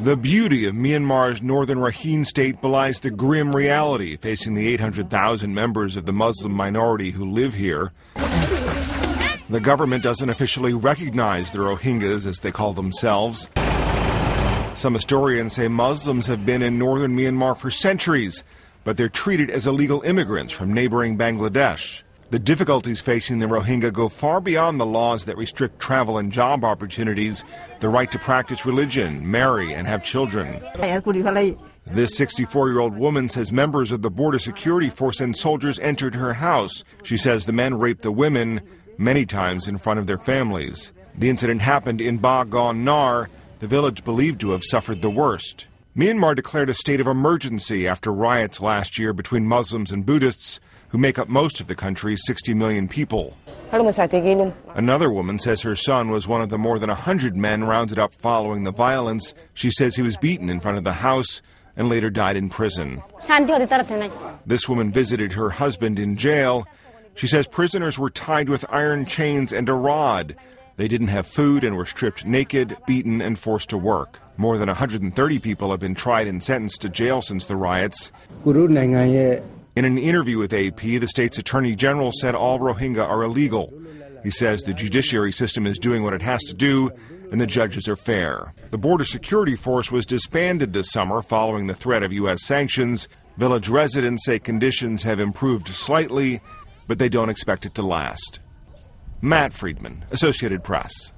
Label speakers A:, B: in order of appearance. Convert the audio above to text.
A: The beauty of Myanmar's northern Rakhine state belies the grim reality facing the 800,000 members of the Muslim minority who live here. The government doesn't officially recognize the Rohingyas, as they call themselves. Some historians say Muslims have been in northern Myanmar for centuries, but they're treated as illegal immigrants from neighboring Bangladesh. The difficulties facing the Rohingya go far beyond the laws that restrict travel and job opportunities, the right to practice religion, marry, and have children. This 64-year-old woman says members of the border security force and soldiers entered her house. She says the men raped the women, many times in front of their families. The incident happened in Ba Gon Nar, the village believed to have suffered the worst. Myanmar declared a state of emergency after riots last year between Muslims and Buddhists, who make up most of the country's 60 million people. Another woman says her son was one of the more than 100 men rounded up following the violence. She says he was beaten in front of the house and later died in prison. This woman visited her husband in jail. She says prisoners were tied with iron chains and a rod. They didn't have food and were stripped naked, beaten, and forced to work. More than 130 people have been tried and sentenced to jail since the riots. In an interview with AP, the state's attorney general said all Rohingya are illegal. He says the judiciary system is doing what it has to do, and the judges are fair. The border security force was disbanded this summer following the threat of U.S. sanctions. Village residents say conditions have improved slightly, but they don't expect it to last. Matt Friedman, Associated Press.